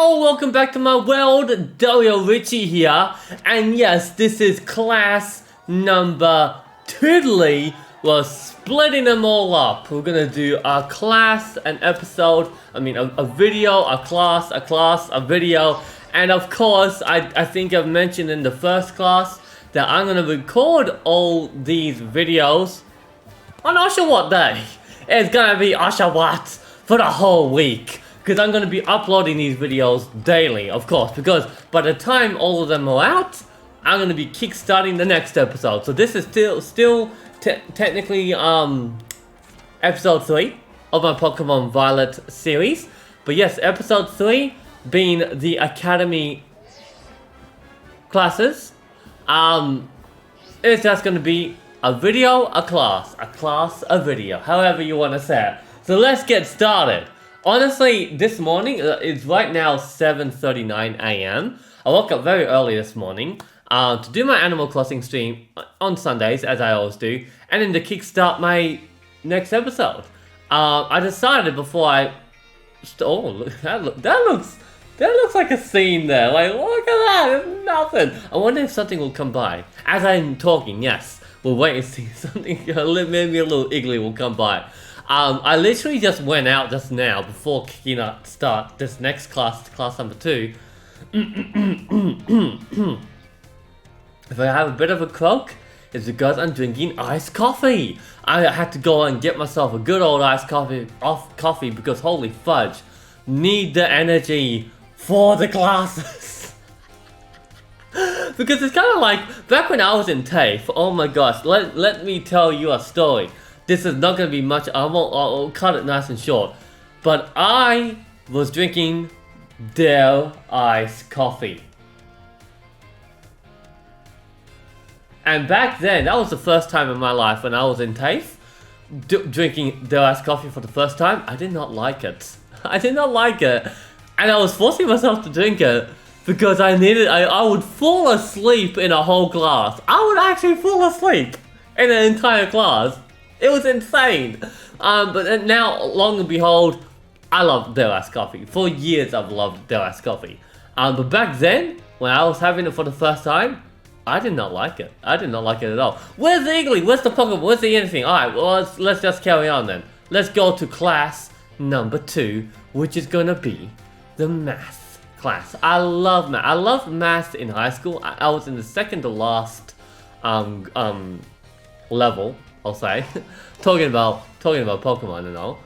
Yo, welcome back to my world. Dario Richie here, and yes, this is class number Tiddly. We're splitting them all up. We're gonna do a class, an episode, a video, a class, a video, and of course, I think I've mentioned in the first class that I'm gonna record all these videos on Oshawott Day. It's gonna be Oshawott for the whole week. Because I'm going to be uploading these videos daily, of course, because by the time all of them are out, I'm going to be kickstarting the next episode. So this is still technically episode 3 of my Pokemon Violet series. But yes, episode 3 being the Academy classes. It's just going to be a video, a class, a video, however you want to say it. So let's get started. Honestly, this morning, it's right now 7:39 AM. I woke up very early this morning to do my Animal Crossing stream on Sundays, as I always do, and then to kickstart my next episode. I decided before I... Oh, look, that looks like a scene there. Like, look at that, it's nothing. I wonder if something will come by. As I'm talking, yes, we'll wait and see something, maybe a little Iggly will come by. I literally just went out just now before start this next class number 2. If I have a bit of a croak, it's because I'm drinking iced coffee. I had to go and get myself a good old iced coffee because holy fudge, need the energy for the classes. Because it's kind of like back when I was in TAFE. Oh my gosh, let me tell you a story. This is not going to be much, I'll cut it nice and short. But I was drinking their iced coffee. And back then, that was the first time in my life when I was in TAFE, drinking their iced coffee for the first time. I did not like it. I did not like it. And I was forcing myself to drink it because I would fall asleep in a whole class. I would actually fall asleep in an entire class. It was insane. But now, long and behold, I love their iced coffee. For years, I've loved their iced coffee. But back then, when I was having it for the first time, I did not like it. I did not like it at all. Where's the Iggly? Where's the Pokemon? Where's the anything? Alright, well, let's just carry on then. Let's go to class number 2, which is gonna be the math class. I love math. I loved math in high school. I was in the second to last level, I'll say. talking about Pokemon and all.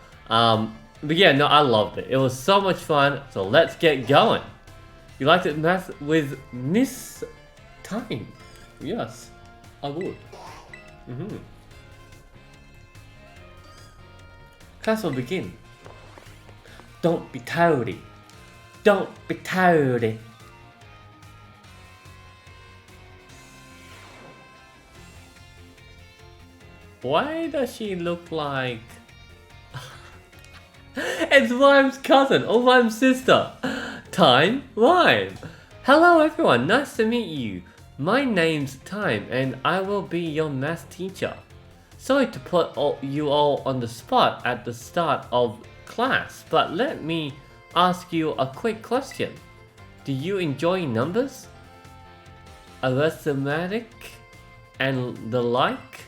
But yeah, no, I loved it. It was so much fun. So let's get going. You liked it, math with Miss Time? Yes, I would. Class will begin. Don't be tardy. Don't be tardy. Why does she look like... It's Rhyme's cousin or Rhyme's sister. Time, Rhyme. Hello everyone, nice to meet you. My name's Time and I will be your math teacher. Sorry to put you all on the spot at the start of class, but let me ask you a quick question. Do you enjoy numbers? Arithmetic and the like?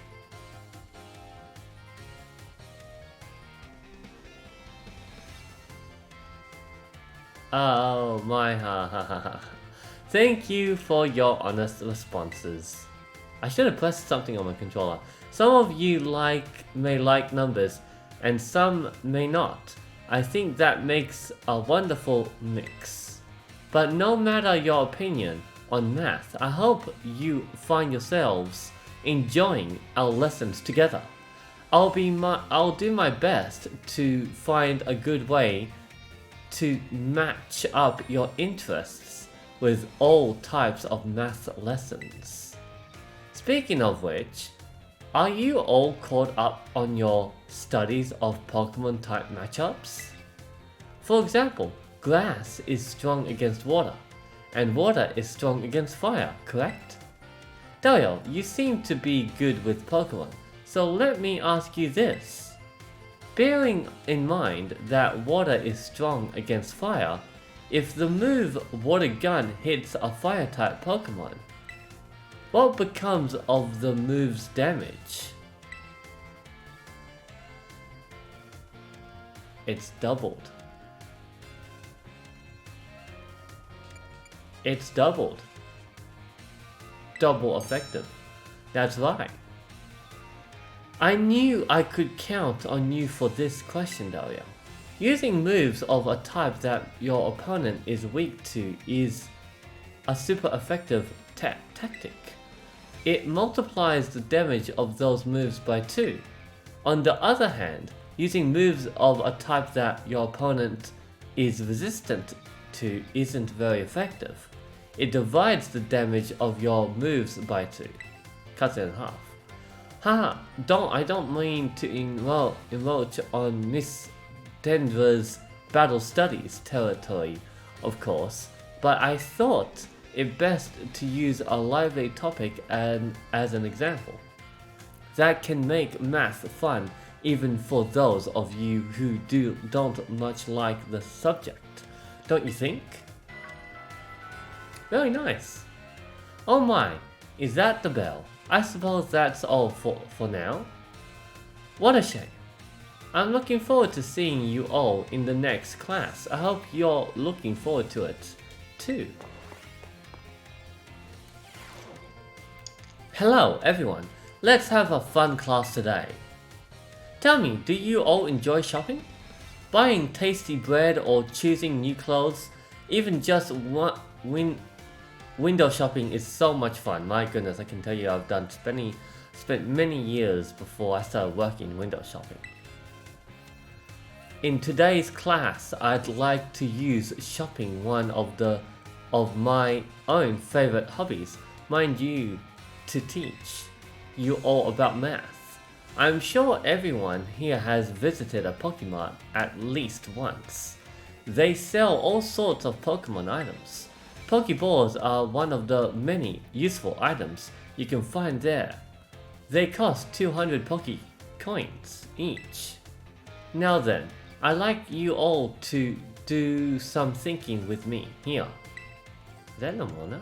Oh my ha. Thank you for your honest responses. I should have pressed something on my controller. Some of you may like numbers and some may not. I think that makes a wonderful mix. But no matter your opinion on math, I hope you find yourselves enjoying our lessons together. I'll do my best to find a good way to match up your interests with all types of math lessons. Speaking of which, are you all caught up on your studies of Pokemon type matchups? For example, grass is strong against water, and water is strong against fire, correct? Dario, you seem to be good with Pokemon, so let me ask you this. Bearing in mind that water is strong against fire, if the move Water Gun hits a Fire-type Pokemon, what becomes of the move's damage? It's doubled. It's doubled. Double effective. That's right. I knew I could count on you for this question, Dario. Using moves of a type that your opponent is weak to is a super effective tactic. It multiplies the damage of those moves by 2. On the other hand, using moves of a type that your opponent is resistant to isn't very effective. It divides the damage of your moves by 2. Cuts it in half. Haha, I don't mean to encroach on Miss Denver's battle studies territory, of course, but I thought it best to use a lively topic as an example. That can make math fun even for those of you who don't much like the subject, don't you think? Very nice. Oh my, is that the bell? I suppose that's all for now. What a shame. I'm looking forward to seeing you all in the next class. I hope you're looking forward to it too. Hello everyone, let's have a fun class today. Tell me, do you all enjoy shopping? Buying tasty bread or choosing new clothes? Even just window shopping is so much fun. My goodness, I can tell you I've spent many years before I started working window shopping. In today's class, I'd like to use shopping, one of my own favorite hobbies, mind you, to teach you all about math. I'm sure everyone here has visited a Pokemon at least once. They sell all sorts of Pokemon items. Pokeballs are one of the many useful items you can find there. They cost 200 Pokecoins each. Now then, I'd like you all to do some thinking with me here. Is that Nomona?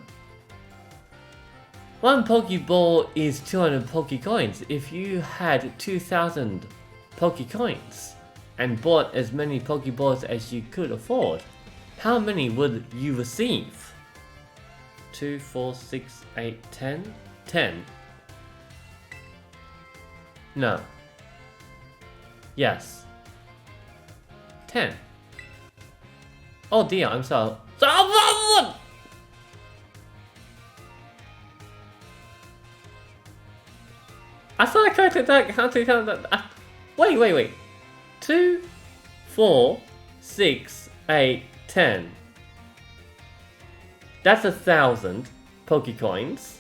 One Pokeball is 200 Pokecoins. If you had 2,000 Pokecoins and bought as many Pokeballs as you could afford, how many would you receive? 2, 4, 6, 8, 10? 10. No. Yes. 10. Oh dear, I'm so... I thought I counted that. Count that. Wait. 2, 4, 6, 8, 10. That's 1,000 Pokecoins.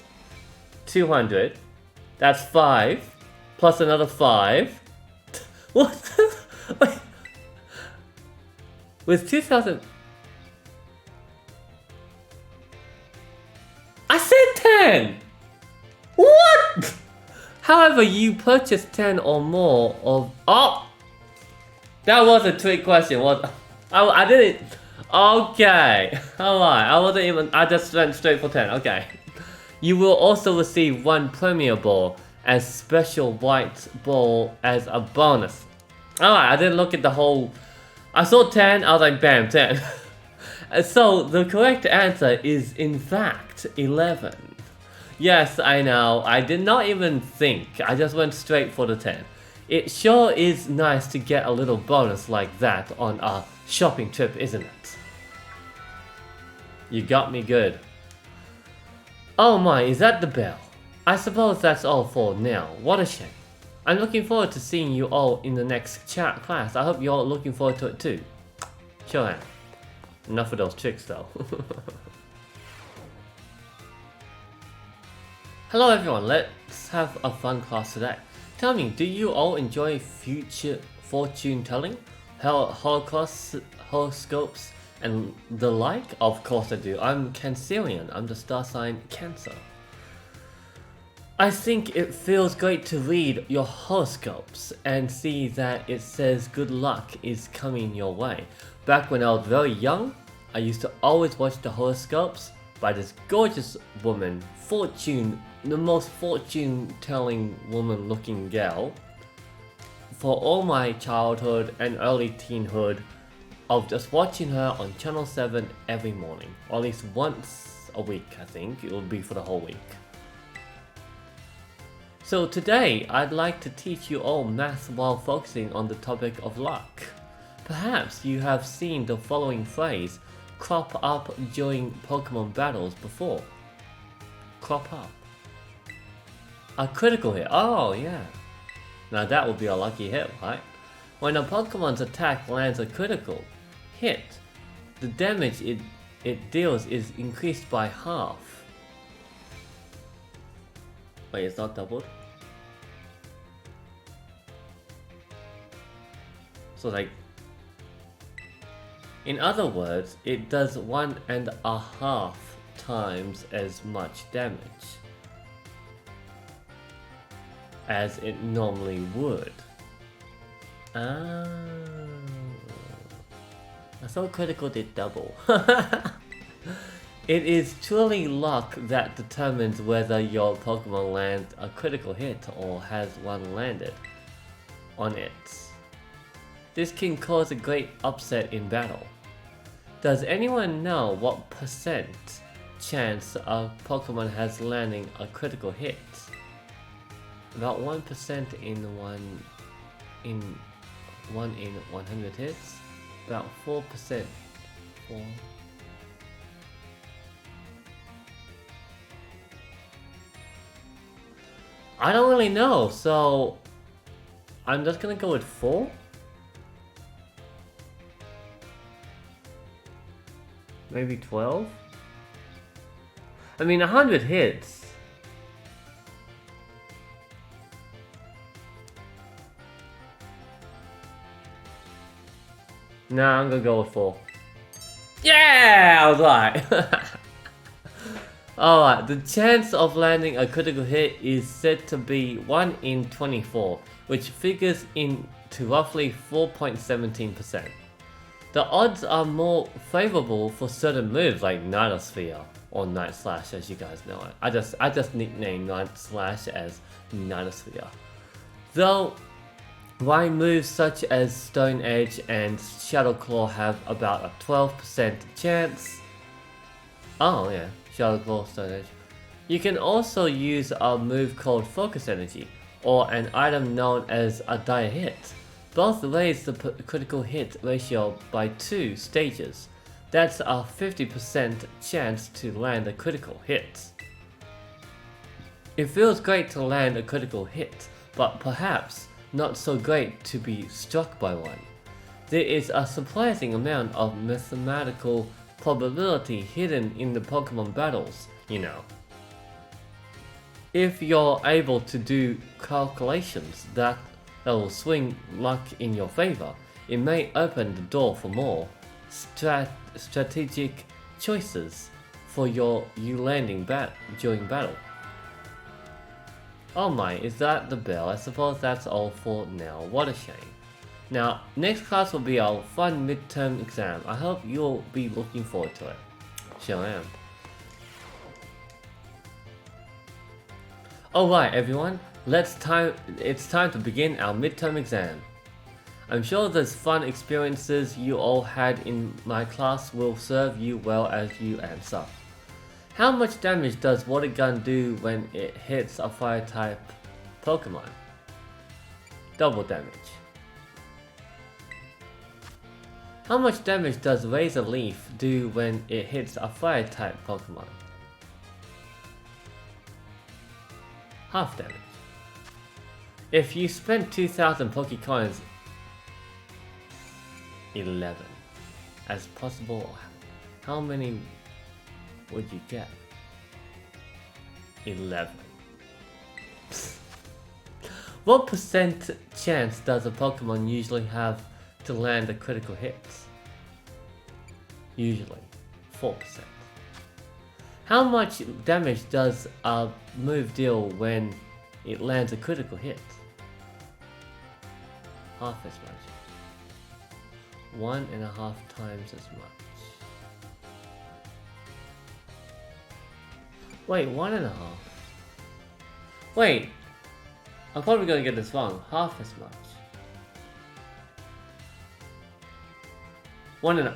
200. That's 5. Plus another 5. What? Wait. With 2,000. I said 10! What? However, you purchased 10 or more of... Oh! That was a trick question. What? I didn't... Okay. Alright. I just went straight for 10. Okay. You will also receive one Premier Ball as special white ball as a bonus. Alright, I didn't look at the whole... I saw 10, I was like, bam, 10. So, the correct answer is, in fact, 11. Yes, I know, I did not even think, I just went straight for the 10. It sure is nice to get a little bonus like that on a shopping trip, isn't it? You got me good. Oh my, is that the bell? I suppose that's all for now, what a shame. I'm looking forward to seeing you all in the next class. I hope you're all looking forward to it too. Sure am. Enough of those tricks though. Hello everyone, let's have a fun class today. Tell me, do you all enjoy future fortune telling? Horoscopes and the like? Of course I do. I'm Cancerian, I'm the star sign Cancer. I think it feels great to read your horoscopes and see that it says good luck is coming your way. Back when I was very young, I used to always watch the horoscopes by this gorgeous woman, Fortune, the most fortune-telling woman-looking gal, for all my childhood and early teenhood of just watching her on Channel 7 every morning, or at least once a week. I think it will be for the whole week. So today, I'd like to teach you all math while focusing on the topic of luck. Perhaps you have seen the following phrase crop up during Pokemon battles before. Crop up. A critical hit. Oh yeah. Now that would be a lucky hit, right? When a Pokemon's attack lands a critical hit, the damage it deals is increased by half. Wait, it's not doubled? So like, in other words, it does 1.5 times as much damage as it normally would. Ah, I thought critical did double. It is truly luck that determines whether your Pokemon lands a critical hit or has one landed on it. This can cause a great upset in battle. Does anyone know what percent chance a Pokemon has landing a critical hit? About 1% in 1 in 100 hits. About 4%. 4. I don't really know, so I'm just gonna go with 4. Maybe 12? I mean, 100 hits. Nah, I'm gonna go with 4. Yeah! I was right! Alright, the chance of landing a critical hit is said to be 1 in 24, which figures into roughly 4.17%. The odds are more favorable for certain moves like Nidosphere or Night Slash, as you guys know it. I just nicknamed Night Slash as Nidosphere. Though, why moves such as Stone Edge and Shadow Claw have about a 12% chance. Oh yeah, Shadow Claw, Stone Edge. You can also use a move called Focus Energy, or an item known as a Dire Hit. Both raise the critical hit ratio by 2 stages. That's a 50% chance to land a critical hit. It feels great to land a critical hit, but perhaps not so great to be struck by one. There is a surprising amount of mathematical probability hidden in the Pokemon battles, you know. If you're able to do calculations that will swing luck in your favor, it may open the door for more strategic choices for you landing during battle. Oh my, is that the bell? I suppose that's all for now. What a shame. Now, next class will be our fun midterm exam. I hope you'll be looking forward to it. Sure am. Alright everyone, it's time to begin our midterm exam. I'm sure those fun experiences you all had in my class will serve you well as you answer. How much damage does Water Gun do when it hits a fire type Pokemon? Double damage. How much damage does Razor Leaf do when it hits a fire type Pokemon? Half damage. If you spend 2,000 Pokecoins, 11 as possible, how many would you get? 11. What percent chance does a Pokemon usually have to land a critical hit? Usually 4%. How much damage does a move deal when it lands a critical hit? Half as much. 1.5 times as much. Wait, 1.5. Wait, I'm probably gonna get this wrong. Half as much.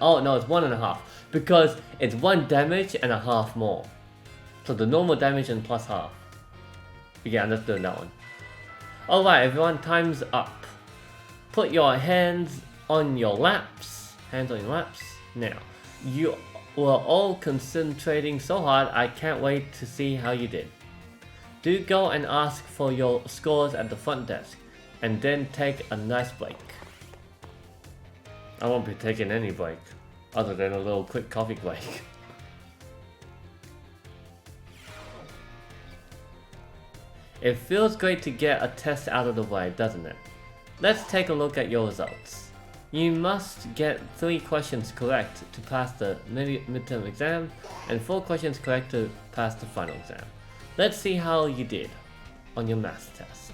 Oh no, it's 1.5 because it's 1 damage and a half more. So the normal damage and plus half. Yeah, let's do that one. Alright, everyone, time's up. Put your hands on your laps. Hands on your laps. Now, you were all concentrating so hard, I can't wait to see how you did. Do go and ask for your scores at the front desk, and then take a nice break. I won't be taking any break, other than a little quick coffee break. It feels great to get a test out of the way, doesn't it? Let's take a look at your results. You must get 3 questions correct to pass the midterm exam, and 4 questions correct to pass the final exam. Let's see how you did on your math test.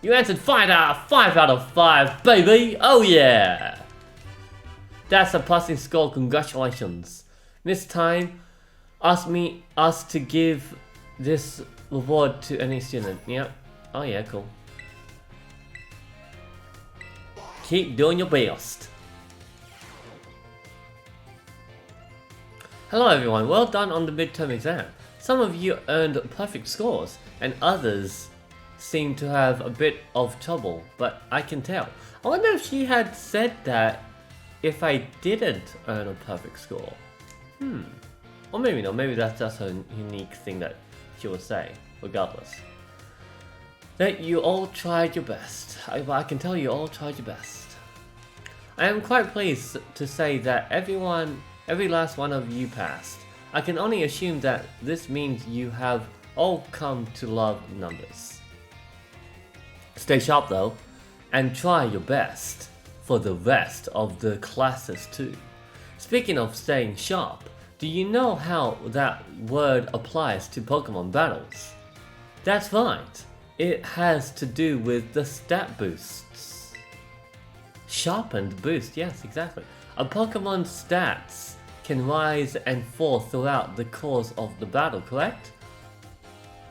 You answered 5 out of 5, baby! Oh yeah! That's a passing score, congratulations. This time, ask us to give this reward to any student. Yep. Oh yeah, cool. Keep doing your best. Hello everyone, well done on the midterm exam. Some of you earned perfect scores, and others seem to have a bit of trouble, but I can tell. I wonder if she had said that if I didn't earn a perfect score. Or maybe not, maybe that's just a unique thing that she would say, regardless. That you all tried your best. I can tell you all tried your best. I am quite pleased to say that every last one of you passed. I can only assume that this means you have all come to love numbers. Stay sharp though, and try your best for the rest of the classes too. Speaking of staying sharp, do you know how that word applies to Pokemon battles? That's right, it has to do with the stat boosts. Sharpened boost, yes, exactly. A Pokemon's stats can rise and fall throughout the course of the battle, correct?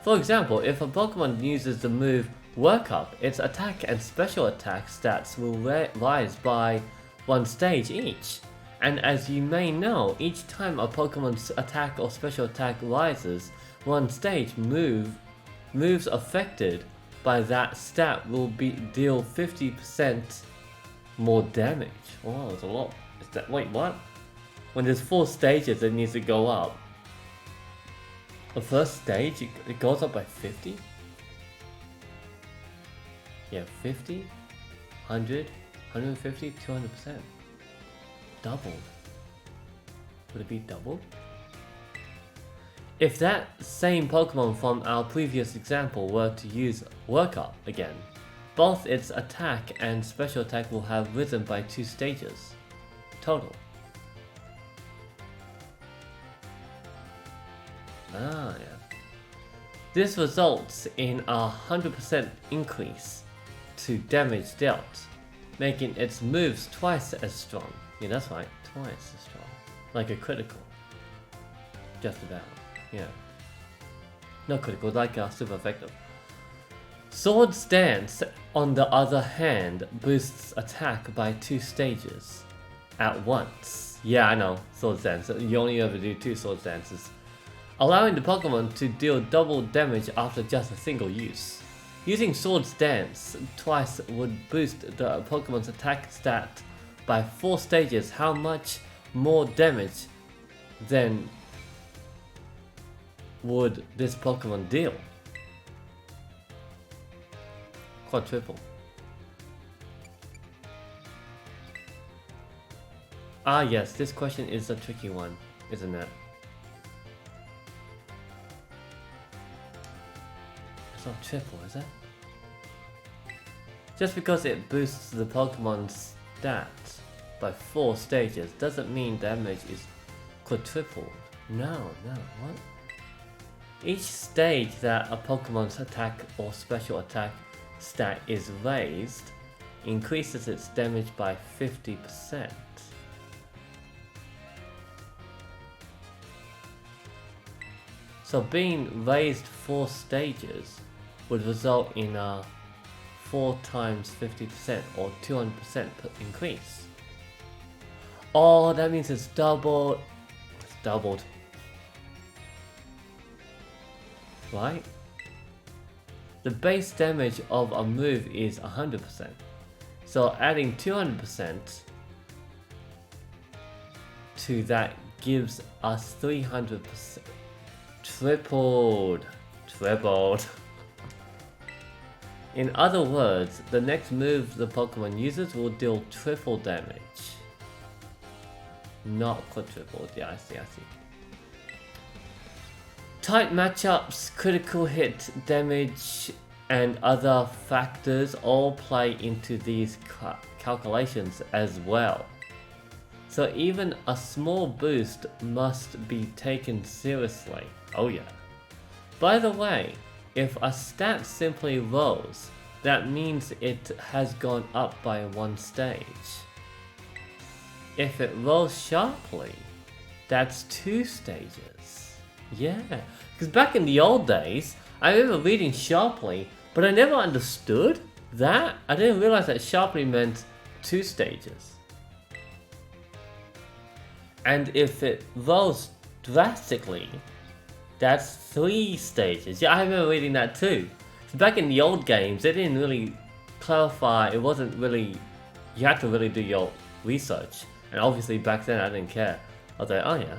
For example, if a Pokemon uses the move Work Up, its attack and special attack stats will rise by 1 stage each. And as you may know, each time a Pokemon's attack or special attack rises 1 stage, moves affected by that stat will deal 50% more damage. Wow, that's a lot. Wait, what? When there's 4 stages, it needs to go up. The first stage, it goes up by 50? Yeah, 50, 100, 150, 200%. Doubled. Would it be doubled? If that same Pokemon from our previous example were to use Work Up again, both its attack and special attack will have risen by 2 stages. Total. Ah, yeah. This results in a 100% increase to damage dealt, making its moves twice as strong. Yeah, that's right, twice as strong. Like a critical. Just about, yeah. Not critical, like super effective. Swords Dance, on the other hand, boosts attack by 2 stages at once. Yeah, I know, Swords Dance. You only ever do 2 Swords Dances, allowing the Pokemon to deal double damage after just a single use. Using Swords Dance twice would boost the Pokemon's attack stat by 4 stages. How much more damage then would this Pokemon deal? Quadruple. Ah yes, this question is a tricky one, isn't it? It's not triple, is it? Just because it boosts the Pokemon's stats by 4 stages doesn't mean damage is quadrupled. No, what? Each stage that a Pokemon's attack or special attack stat is raised increases its damage by 50%. So being raised 4 stages would result in a 4 times 50% or 200% increase. Oh, that means it's doubled. It's doubled. Right? The base damage of a move is 100%. So adding 200% to that gives us 300%. Tripled. In other words, the next move the Pokemon uses will deal triple damage. Not quadrupled. Yeah, I see. Tight matchups, critical hit damage, and other factors all play into these calculations as well. So even a small boost must be taken seriously. Oh yeah. By the way, if a stat simply rose, that means it has gone up by 1 stage. If it rolls sharply, that's 2 stages. Yeah, because back in the old days, I remember reading sharply, but I never understood that. I didn't realize that sharply meant 2 stages. And if it rolls drastically, that's 3 stages. Yeah, I remember reading that too. So back in the old games, they didn't really clarify. It wasn't really, you had to really do your research. And obviously back then I didn't care. I was like, oh yeah.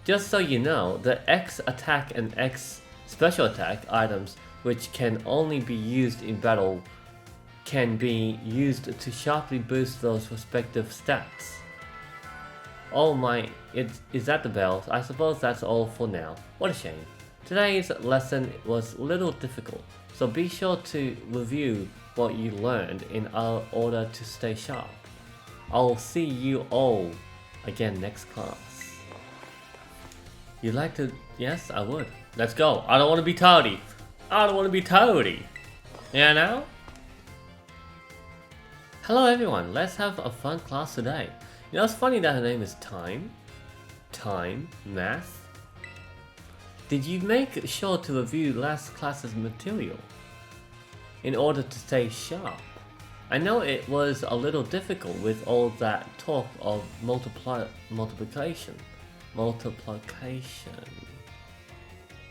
Just so you know, the X attack and X special attack items, which can only be used in battle, can be used to sharply boost those respective stats. Oh my, is that the bells? I suppose that's all for now. What a shame. Today's lesson was a little difficult, so be sure to review what you learned in order to stay sharp. I'll see you all again next class. You'd like to? Yes, I would. Let's go. I don't want to be tardy. You know? Hello everyone, let's have a fun class today. You know, it's funny that her name is Time, Math. Did you make sure to review last class's material in order to stay sharp? I know it was a little difficult with all that talk of multiplication,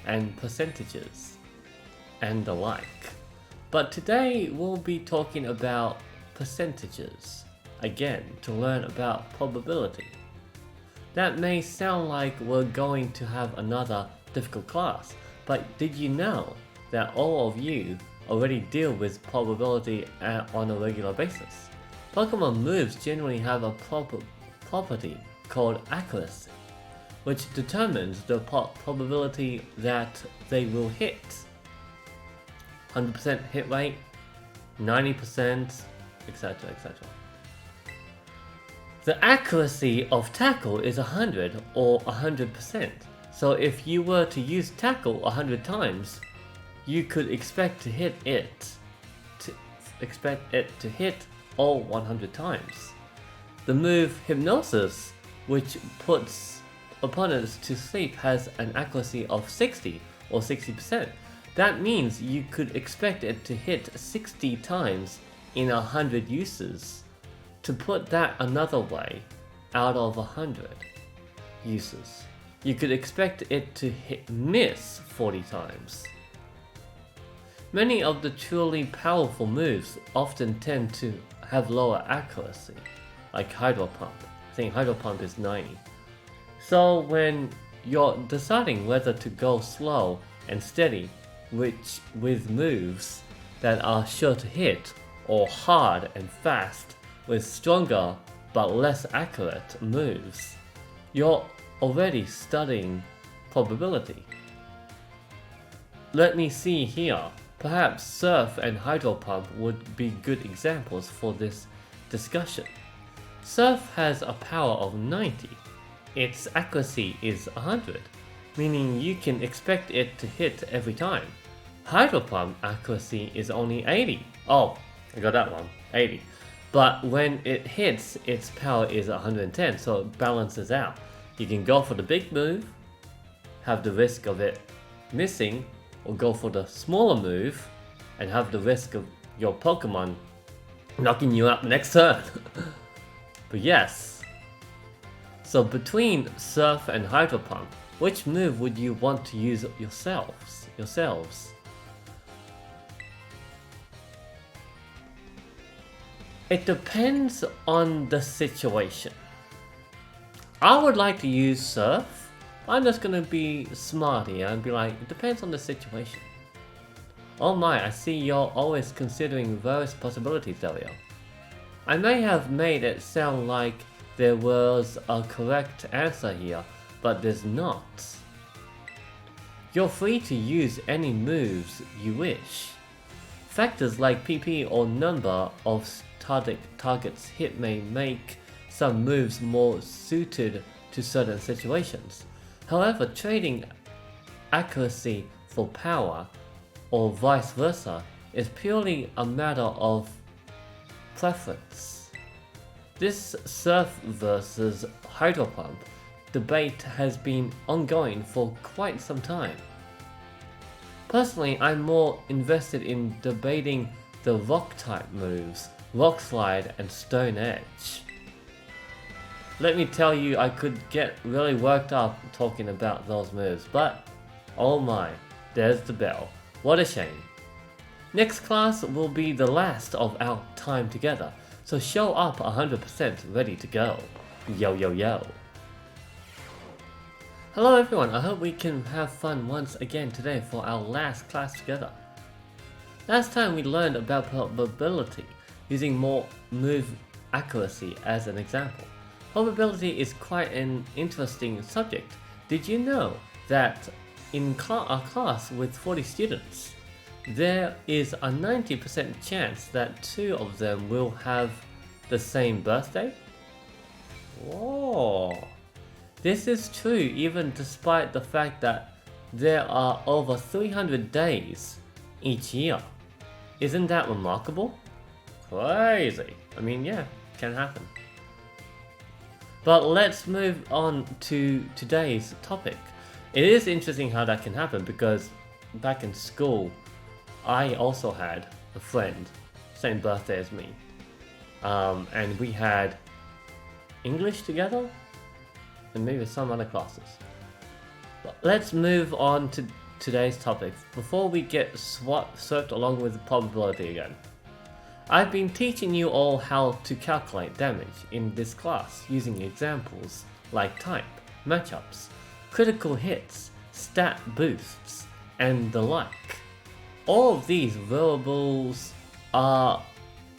and percentages, and the like. But today we'll be talking about percentages, again, to learn about probability. That may sound like we're going to have another difficult class, but did you know that all of you already deal with probability on a regular basis? Pokemon moves generally have a property called accuracy, which determines the probability that they will hit. 100% hit rate, 90%, etc, etc. The accuracy of tackle is 100 or 100%. So if you were to use tackle 100 times, you could expect to hit it to hit all 100 times. The move Hypnosis, which puts opponents to sleep, has an accuracy of 60 or 60%. That means you could expect it to hit 60 times in 100 uses. To put that another way, out of 100 uses, you could expect it to miss 40 times. Many of the truly powerful moves often tend to have lower accuracy, like Hydro Pump. I think Hydro Pump is 90. So when you're deciding whether to go slow and steady, which with moves that are sure to hit, or hard and fast with stronger but less accurate moves, you're already studying probability. Let me see here. Perhaps Surf and Hydro Pump would be good examples for this discussion. Surf has a power of 90. Its accuracy is 100, meaning you can expect it to hit every time. Hydro Pump accuracy is only 80. Oh, I got that one, 80. But when it hits, its power is 110, so it balances out. You can go for the big move, have the risk of it missing, or go for the smaller move and have the risk of your Pokemon knocking you out next turn. But yes. So between Surf and Hydro Pump, which move would you want to use yourselves? It depends on the situation. I would like to use Surf. I'm just gonna be smart here and be like, it depends on the situation. Oh my, I see you're always considering various possibilities, Delio. I may have made it sound like there was a correct answer here, but there's not. You're free to use any moves you wish. Factors like PP or number of targets hit may make some moves more suited to certain situations. However, trading accuracy for power, or vice versa, is purely a matter of preference. This Surf versus Hydro Pump debate has been ongoing for quite some time. Personally, I'm more invested in debating the Rock-type moves, Rock Slide and Stone Edge. Let me tell you, I could get really worked up talking about those moves, but oh my, there's the bell. What a shame. Next class will be the last of our time together, so show up 100% ready to go. Yo yo yo. Hello everyone, I hope we can have fun once again today for our last class together. Last time we learned about probability, using more move accuracy as an example. Probability is quite an interesting subject. Did you know that in a class with 40 students, there is a 90% chance that 2 of them will have the same birthday? Whoa! This is true even despite the fact that there are over 300 days each year. Isn't that remarkable? Crazy! I mean, yeah, can happen. But let's move on to today's topic. It is interesting how that can happen because back in school, I also had a friend, same birthday as me, and we had English together and maybe some other classes. But let's move on to today's topic before we get swept along with the probability again. I've been teaching you all how to calculate damage in this class using examples like type, matchups, critical hits, stat boosts, and the like. All of these variables are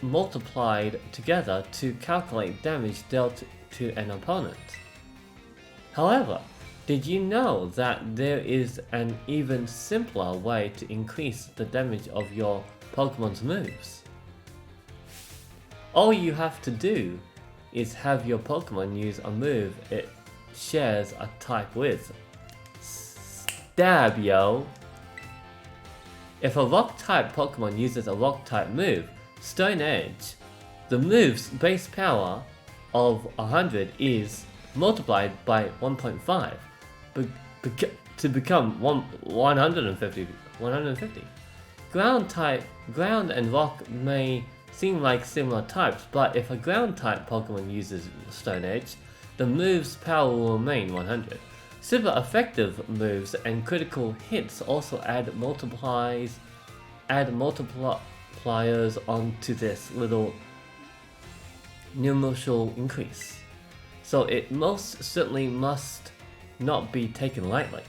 multiplied together to calculate damage dealt to an opponent. However, did you know that there is an even simpler way to increase the damage of your Pokemon's moves? All you have to do is have your Pokemon use a move it shares a type with. Stab, yo! If a Rock-type Pokemon uses a Rock-type move, Stone Edge, the move's base power of 100 is multiplied by 1.5 to become 150. Ground and Rock may seem like similar types, but if a Ground-type Pokemon uses Stone Edge, the move's power will remain 100. Super effective moves and critical hits also add multipliers onto this little numerical increase. So it most certainly must not be taken lightly.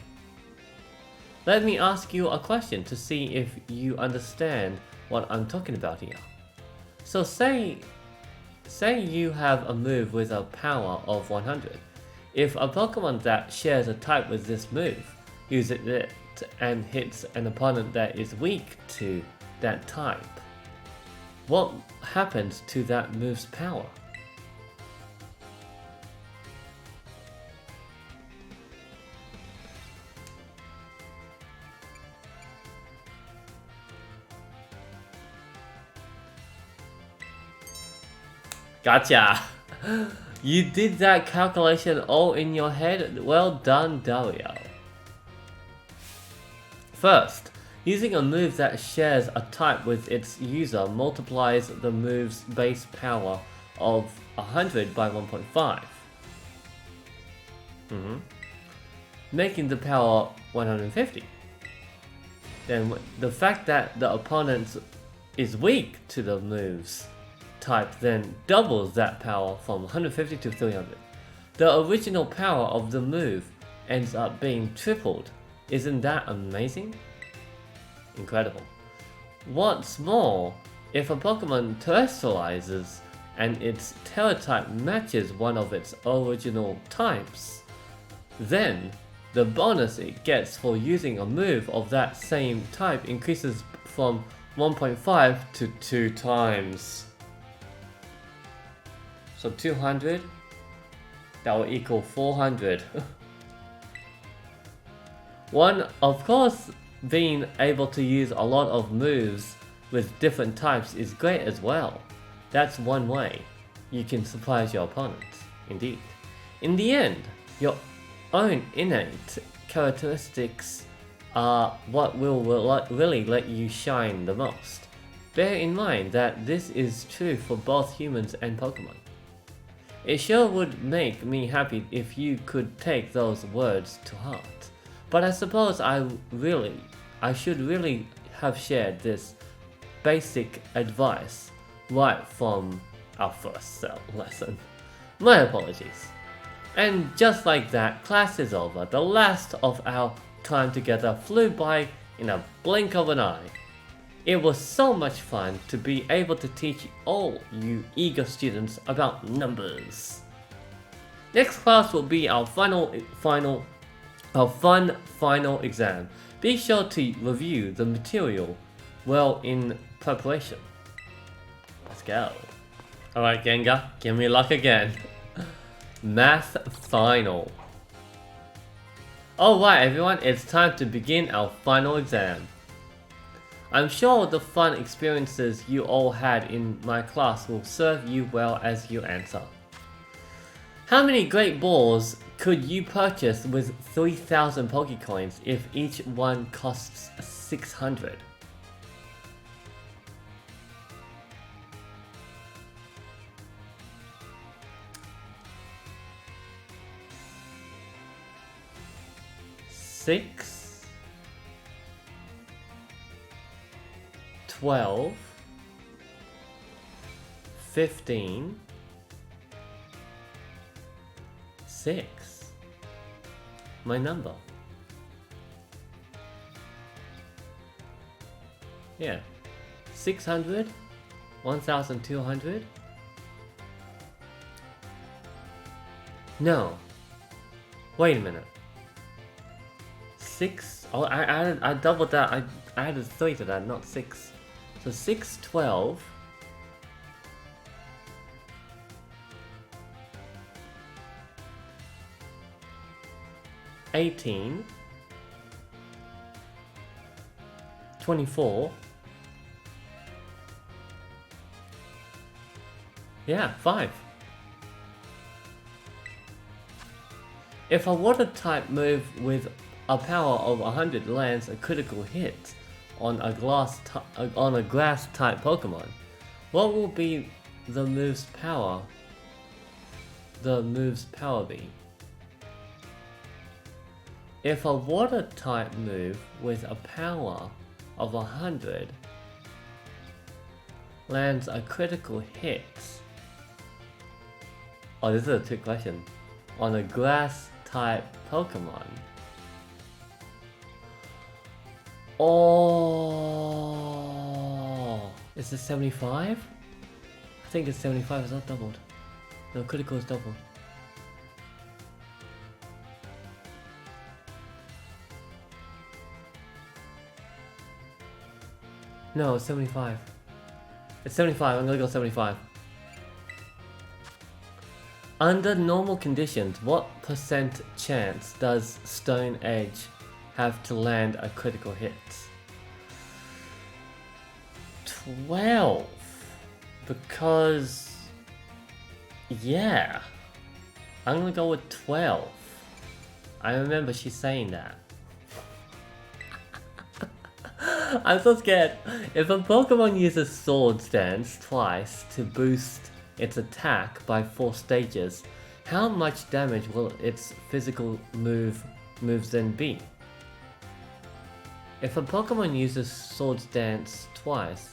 Let me ask you a question to see if you understand what I'm talking about here. So say you have a move with a power of 100. If a Pokemon that shares a type with this move uses it and hits an opponent that is weak to that type, what happens to that move's power? Gotcha! You did that calculation all in your head? Well done, Dario. First, using a move that shares a type with its user multiplies the move's base power of 100 by 1.5. Making the power 150. Then the fact that the opponent is weak to the move's type then doubles that power from 150 to 300. The original power of the move ends up being tripled. Isn't that amazing? Incredible. What's more, if a Pokemon terrestrializes and its Terra type matches one of its original types, then the bonus it gets for using a move of that same type increases from 1.5 to 2 times. So 200, that will equal 400. One, of course, being able to use a lot of moves with different types is great as well. That's one way you can surprise your opponents, indeed. In the end, your own innate characteristics are what will really let you shine the most. Bear in mind that this is true for both humans and Pokemon. It sure would make me happy if you could take those words to heart. But I suppose I should really have shared this basic advice right from our first lesson. My apologies. And just like that, class is over. The last of our time together flew by in a blink of an eye. It was so much fun to be able to teach all you eager students about numbers. Next class will be our fun final exam. Be sure to review the material well in preparation. Let's go. Alright Gengar, give me luck again. Math final. Alright everyone, it's time to begin our final exam. I'm sure the fun experiences you all had in my class will serve you well as you answer. How many Great Balls could you purchase with 3,000 Pokecoins if each one costs 600? Six, 12, 15, 6. My number. Yeah. 600, 1,200. No. Wait a minute. 6. Oh, I doubled that. I added 3 to that, not 6. So 6, 12. 18. 24. Yeah, 5. If a water type move with a power of 100 lands a critical hit on a grass type Pokemon, what will be the move's power? Be? If a water type move with a power of 100 lands a critical hit. Oh, this is a trick question. On a grass type Pokemon. Oh, is it 75? I think it's 75, it's not doubled. No, critical is doubled. No, it's 75. It's 75, I'm gonna go 75. Under normal conditions, what percent chance does Stone Edge have to land a critical hit? 12. Because... yeah. I'm gonna go with 12. I remember she saying that. I'm so scared. If a Pokemon uses Sword Dance twice to boost its attack by 4 stages, how much damage will its physical moves then be? If a Pokemon uses Sword Dance twice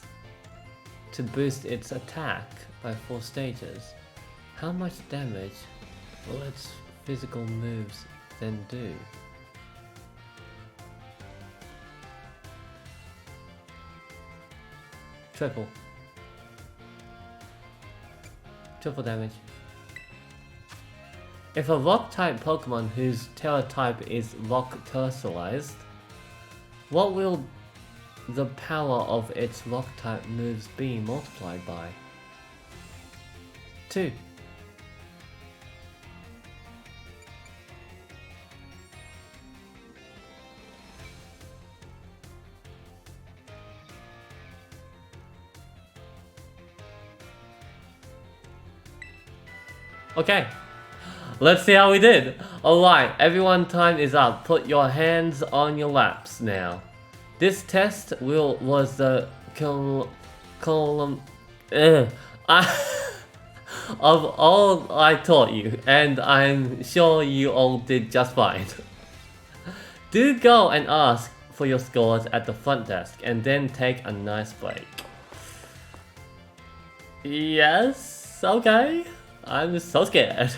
to boost its attack by 4 stages, how much damage will its physical moves then do? Triple damage. If a rock-type Pokemon whose Terra type is rock terrestrialized, what will the power of its rock-type moves be multiplied by? 2. Okay, let's see how we did. Alright, everyone, time is up. Put your hands on your laps now. This test was the of all I taught you, and I'm sure you all did just fine. Do go and ask for your scores at the front desk, and then take a nice break. Yes, okay. I'm so scared.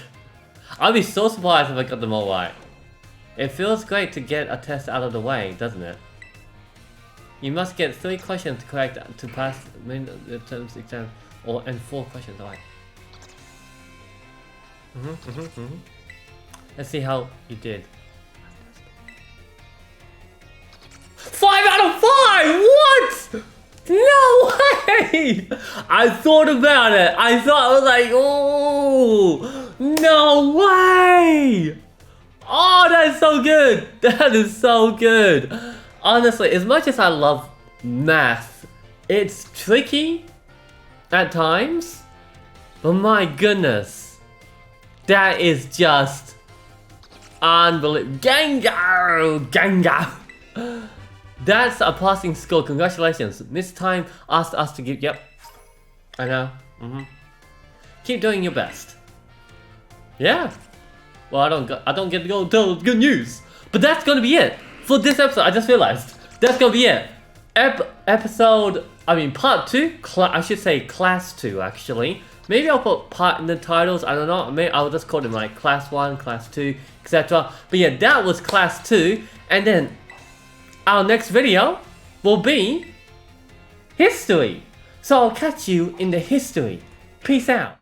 I'll be so surprised if I got them all right. It feels great to get a test out of the way, doesn't it? You must get 3 questions correct to pass the midterm exam, and 4 questions right. Let's see how you did. 5 out of 5! What? No way! I thought about it. I was like, oh, no way! Oh, that's so good. That is so good. Honestly, as much as I love math, it's tricky at times, but my goodness, that is just unbelievable. Gengar! That's a passing score. Congratulations. This time asked us to give. Yep, I know. Keep doing your best. Yeah. Well, I don't get to go tell good news, but that's gonna be it for this episode. I just realized that's gonna be it. Part 2. I should say class 2 actually. Maybe I'll put part in the titles. I don't know. Maybe I'll just call them like class 1, class 2, etc. But yeah, that was class 2, and then our next video will be history. So I'll catch you in the history. Peace out.